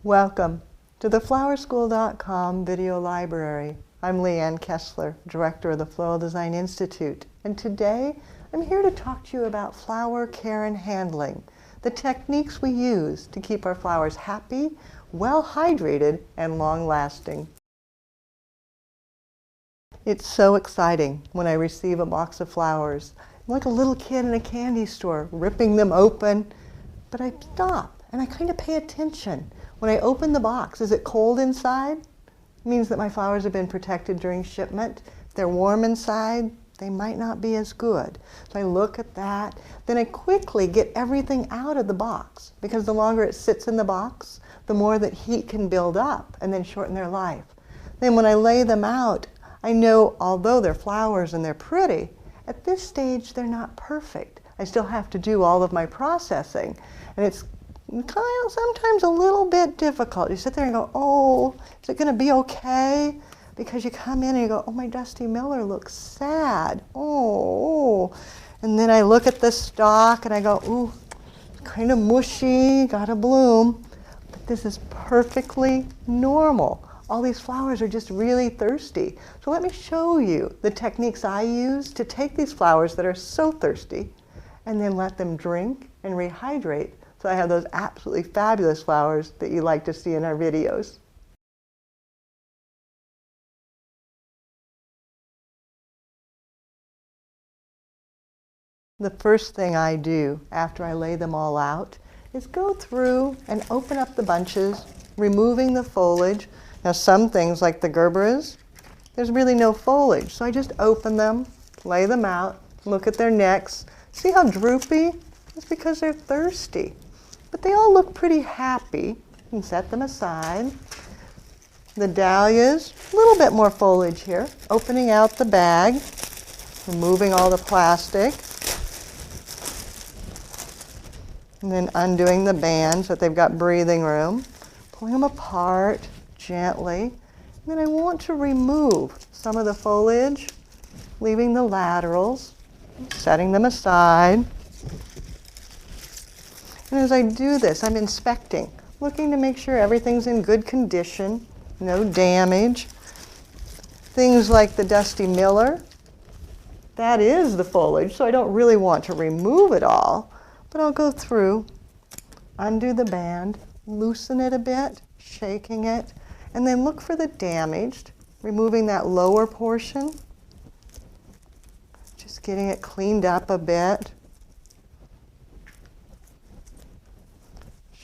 Welcome to the flowerschool.com video library. I'm Leanne Kessler, Director of the Floral Design Institute, and today I'm here to talk to you about flower care and handling, the techniques we use to keep our flowers happy, well hydrated, and long-lasting. It's so exciting when I receive a box of flowers. I'm like a little kid in a candy store, ripping them open, but I stop and I kind of pay attention. When I open the box, is it cold inside? It means that my flowers have been protected during shipment. If they're warm inside, they might not be as good. So I look at that, then I quickly get everything out of the box, because the longer it sits in the box, the more that heat can build up and then shorten their life. Then when I lay them out, I know although they're flowers and they're pretty, at this stage they're not perfect. I still have to do all of my processing, and it's kind of sometimes a little bit difficult. You sit there and go, oh, is it going to be okay? Because you come in and you go, oh, my Dusty Miller looks sad. Oh. And then I look at the stalk and I go, ooh, it's kind of mushy, got a bloom. But this is perfectly normal. All these flowers are just really thirsty. So let me show you the techniques I use to take these flowers that are so thirsty and then let them drink and rehydrate. So I have those absolutely fabulous flowers that you like to see in our videos. The first thing I do after I lay them all out is go through and open up the bunches, removing the foliage. Now some things like the gerberas, there's really no foliage. So I just open them, lay them out, look at their necks. See how droopy? It's because they're thirsty. But they all look pretty happy. You can set them aside. The dahlias, a little bit more foliage here. Opening out the bag, removing all the plastic, and then undoing the band so that they've got breathing room. Pulling them apart gently. And then I want to remove some of the foliage, leaving the laterals, setting them aside. And as I do this, I'm inspecting, looking to make sure everything's in good condition, no damage. Things like the Dusty Miller, that is the foliage, so I don't really want to remove it all, but I'll go through, undo the band, loosen it a bit, shaking it, and then look for the damaged, removing that lower portion, just getting it cleaned up a bit.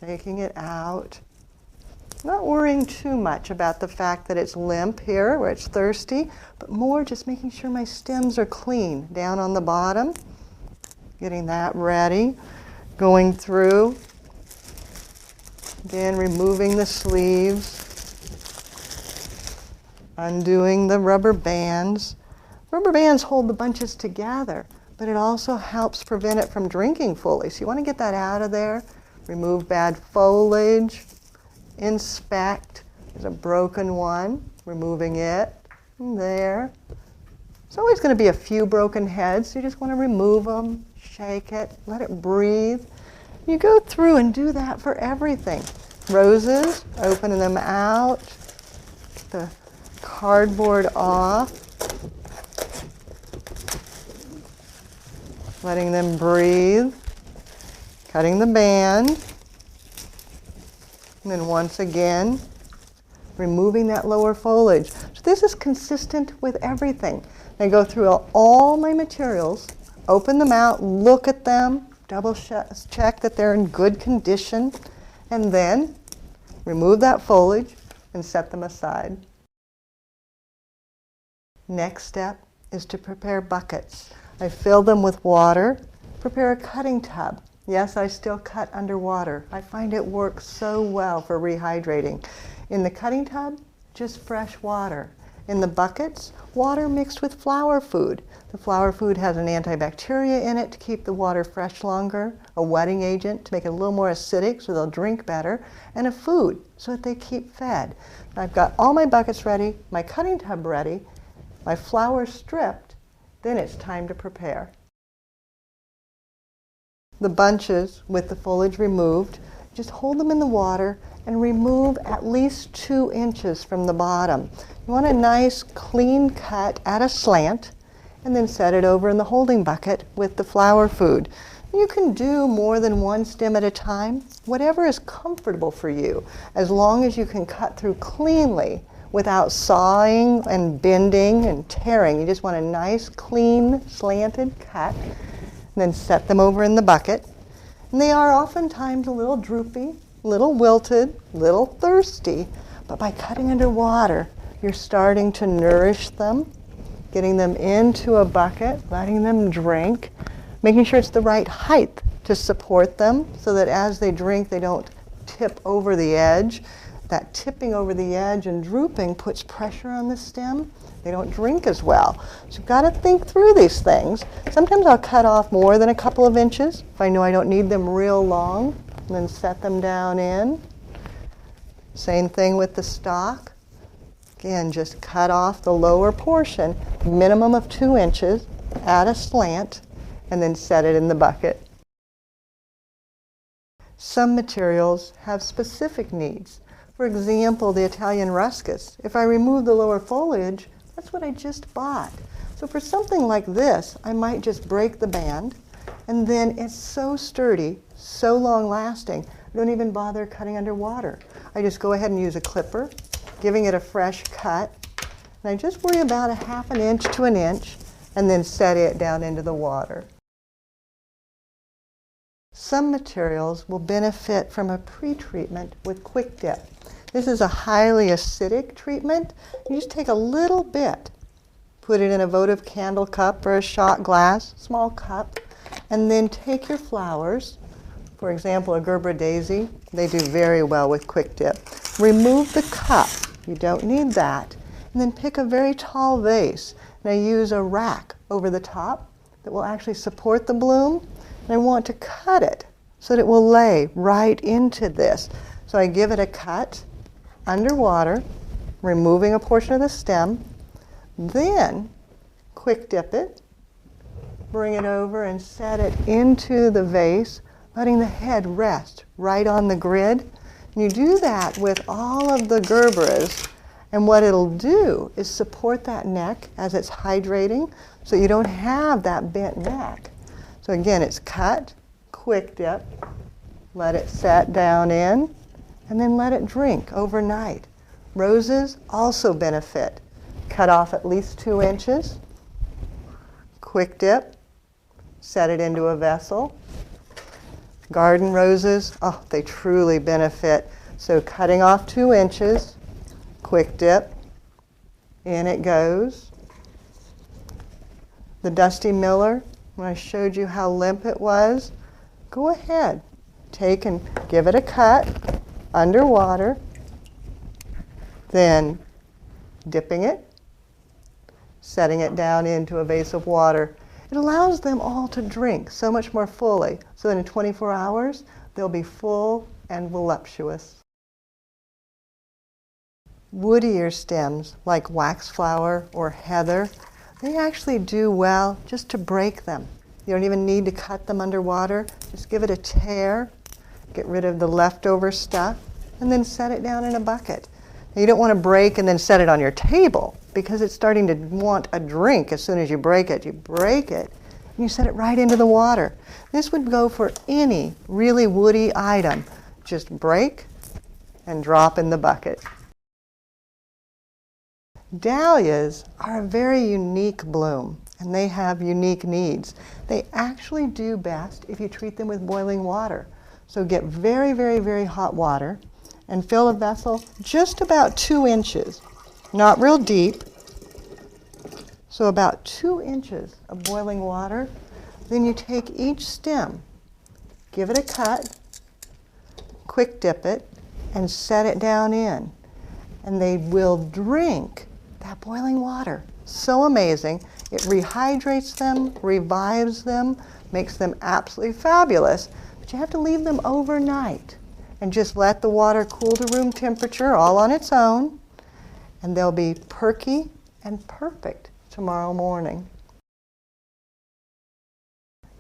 Shaking it out. Not worrying too much about the fact that it's limp here, where it's thirsty, but more just making sure my stems are clean down on the bottom. Getting that ready. Going through. Again, removing the sleeves. Undoing the rubber bands. Rubber bands hold the bunches together, but it also helps prevent it from drinking fully. So you want to get that out of there. Remove bad foliage, inspect. There's a broken one, removing it, and there. There's always going to be a few broken heads, so you just want to remove them, shake it, let it breathe. You go through and do that for everything. Roses, opening them out, get the cardboard off, letting them breathe. Cutting the band, and then once again, removing that lower foliage. So this is consistent with everything. I go through all my materials, open them out, look at them, double check that they're in good condition, and then remove that foliage and set them aside. Next step is to prepare buckets. I fill them with water, prepare a cutting tub. Yes, I still cut underwater. I find it works so well for rehydrating. In the cutting tub, just fresh water. In the buckets, water mixed with flower food. The flower food has an antibacteria in it to keep the water fresh longer, a wetting agent to make it a little more acidic so they'll drink better, and a food so that they keep fed. I've got all my buckets ready, my cutting tub ready, my flowers stripped, then it's time to prepare. The bunches with the foliage removed Just hold them in the water and remove at least 2 inches from the bottom. You want a nice clean cut at a slant, and then set it over in the holding bucket with the flower food. You can do more than 1 stem at a time, whatever is comfortable for you, as long as you can cut through cleanly without sawing and bending and tearing. You just want a nice, clean, slanted cut, and then set them over in the bucket. And they are oftentimes a little droopy, a little wilted, a little thirsty, but by cutting underwater, you're starting to nourish them, getting them into a bucket, letting them drink, making sure it's the right height to support them so that as they drink, they don't tip over the edge. That tipping over the edge and drooping puts pressure on the stem. They don't drink as well. So you've got to think through these things. Sometimes I'll cut off more than a couple of inches if I know I don't need them real long, and then set them down in. Same thing with the stalk. Again, just cut off the lower portion, minimum of 2 inches, at a slant, and then set it in the bucket. Some materials have specific needs. For example, the Italian ruscus. If I remove the lower foliage, that's what I just bought. So for something like this, I might just break the band, and then it's so sturdy, so long-lasting, I don't even bother cutting underwater. I just go ahead and use a clipper, giving it a fresh cut, and I just worry about a 1/2 inch to 1 inch, and then set it down into the water. Some materials will benefit from a pre-treatment with quick dip. This is a highly acidic treatment. You just take a little bit, put it in a votive candle cup or a shot glass, small cup, and then take your flowers, for example, a Gerber daisy. They do very well with quick dip. Remove the cup. You don't need that. And then pick a very tall vase. And I use a rack over the top that will actually support the bloom. And I want to cut it so that it will lay right into this. So I give it a cut underwater, removing a portion of the stem, then quick dip it, bring it over and set it into the vase, letting the head rest right on the grid. And you do that with all of the Gerberas, and what it'll do is support that neck as it's hydrating so you don't have that bent neck. So again, it's cut, quick dip, let it set down in, and then let it drink overnight. Roses also benefit. Cut off at least 2 inches, quick dip, set it into a vessel. Garden roses, oh, they truly benefit. So cutting off 2 inches, quick dip, in it goes. The Dusty Miller, when I showed you how limp it was, go ahead, take and give it a cut underwater, then dipping it, setting it down into a vase of water. It allows them all to drink so much more fully, so that in 24 hours, they'll be full and voluptuous. Woodier stems, like waxflower or heather, they actually do well just to break them. You don't even need to cut them underwater. Just give it a tear, get rid of the leftover stuff, and then set it down in a bucket. Now, you don't want to break and then set it on your table, because it's starting to want a drink as soon as you break it. You break it, and you set it right into the water. This would go for any really woody item. Just break and drop in the bucket. Dahlias are a very unique bloom, and they have unique needs. They actually do best if you treat them with boiling water. So get very, very, very hot water and fill a vessel just about 2 inches, not real deep. So about 2 inches of boiling water. Then you take each stem, give it a cut, quick dip it, and set it down in. And they will drink that boiling water. So amazing. It rehydrates them, revives them, makes them absolutely fabulous. But you have to leave them overnight and just let the water cool to room temperature all on its own, and they'll be perky and perfect tomorrow morning.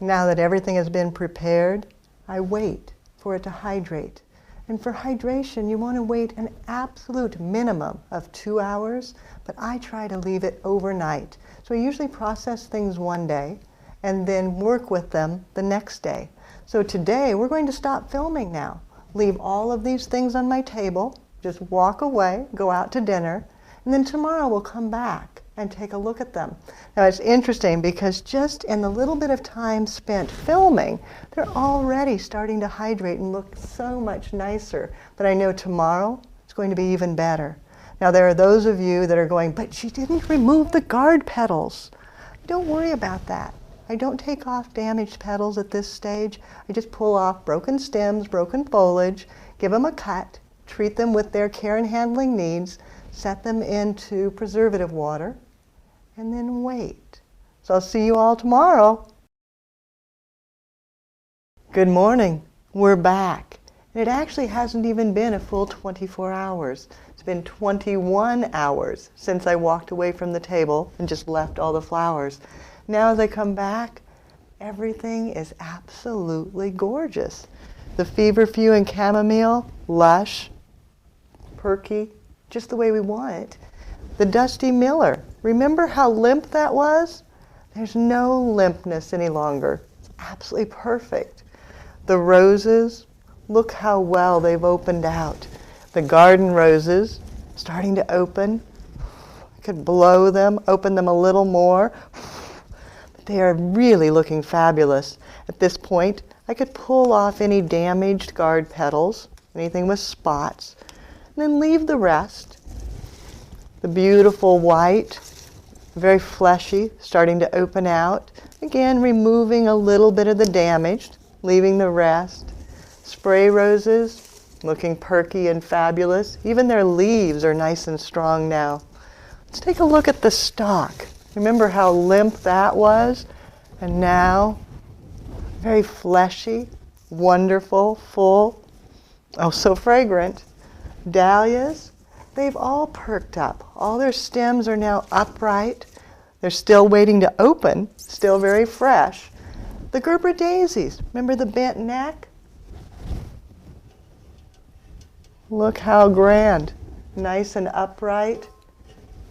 Now that everything has been prepared, I wait for it to hydrate. And for hydration, you want to wait an absolute minimum of 2 hours, but I try to leave it overnight. So I usually process things one day and then work with them the next day. So today, we're going to stop filming now. Leave all of these things on my table, just walk away, go out to dinner, and then tomorrow we'll come back and take a look at them. Now it's interesting because just in the little bit of time spent filming, they're already starting to hydrate and look so much nicer. But I know tomorrow it's going to be even better. Now there are those of you that are going, but she didn't remove the guard petals. Don't worry about that. I don't take off damaged petals at this stage. I just pull off broken stems, broken foliage, give them a cut, treat them with their care and handling needs, set them into preservative water, and then wait. So I'll see you all tomorrow. Good morning. We're back. And it actually hasn't even been a full 24 hours. It's been 21 hours since I walked away from the table and just left all the flowers. Now as I come back, everything is absolutely gorgeous. The feverfew and chamomile, lush, perky, just the way we want it. The dusty miller, remember how limp that was? There's no limpness any longer. It's absolutely perfect. The roses, look how well they've opened out. The garden roses, starting to open. I could blow them, open them a little more. They are really looking fabulous. At this point, I could pull off any damaged guard petals, anything with spots, and then leave the rest. The beautiful white, very fleshy, starting to open out. Again, removing a little bit of the damaged, leaving the rest. Spray roses, looking perky and fabulous. Even their leaves are nice and strong now. Let's take a look at the stalk. Remember how limp that was? And now, very fleshy, wonderful, full, oh, so fragrant. Dahlias, they've all perked up. All their stems are now upright. They're still waiting to open, still very fresh. The Gerber daisies, remember the bent neck? Look how grand. Nice and upright,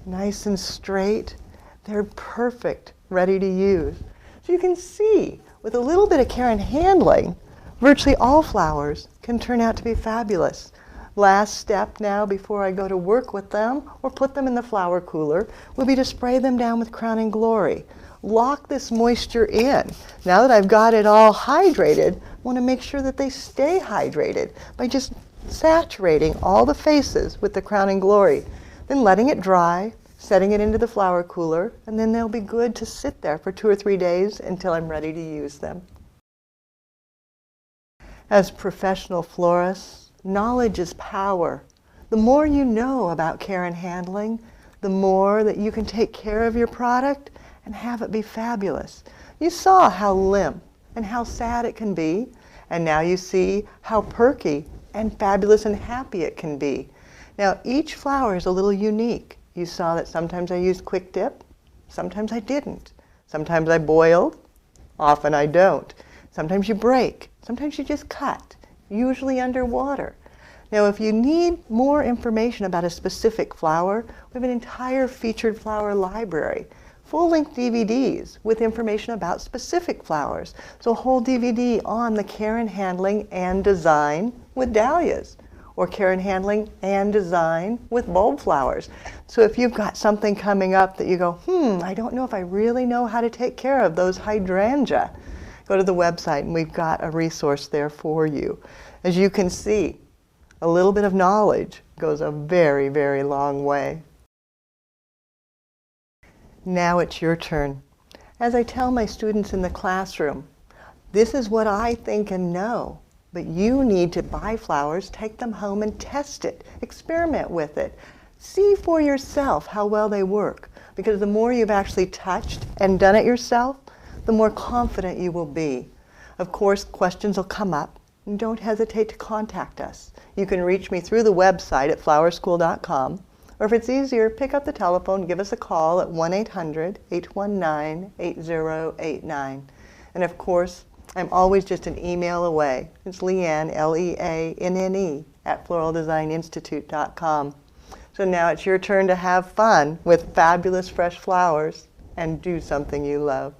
nice and straight. They're perfect, ready to use. So you can see, with a little bit of care and handling, virtually all flowers can turn out to be fabulous. Last step now before I go to work with them or put them in the flower cooler will be to spray them down with Crowning Glory. Lock this moisture in. Now that I've got it all hydrated, I want to make sure that they stay hydrated by just saturating all the faces with the Crowning Glory, then letting it dry, setting it into the flower cooler, and then they'll be good to sit there for 2 or 3 days until I'm ready to use them. As professional florists, knowledge is power. The more you know about care and handling, the more that you can take care of your product and have it be fabulous. You saw how limp and how sad it can be, and now you see how perky and fabulous and happy it can be. Now each flower is a little unique. You saw that sometimes I used quick dip, sometimes I didn't. Sometimes I boiled, often I don't. Sometimes you break, sometimes you just cut, usually underwater. Now if you need more information about a specific flower, we have an entire featured flower library, full-length DVDs with information about specific flowers. So a whole DVD on the care and handling and design with dahlias, or care and handling and design with bulb flowers. So if you've got something coming up that you go, I don't know if I really know how to take care of those hydrangea, go to the website and we've got a resource there for you. As you can see, a little bit of knowledge goes a very, very long way. Now it's your turn. As I tell my students in the classroom, this is what I think and know. But you need to buy flowers, take them home and test it, experiment with it. See for yourself how well they work, because the more you've actually touched and done it yourself, the more confident you will be. Of course, questions will come up, and don't hesitate to contact us. You can reach me through the website at flowerschool.com, or if it's easier, pick up the telephone, give us a call at 1-800-819-8089. And of course, I'm always just an email away. It's Leanne, Leanne, at floraldesigninstitute.com. So now it's your turn to have fun with fabulous fresh flowers and do something you love.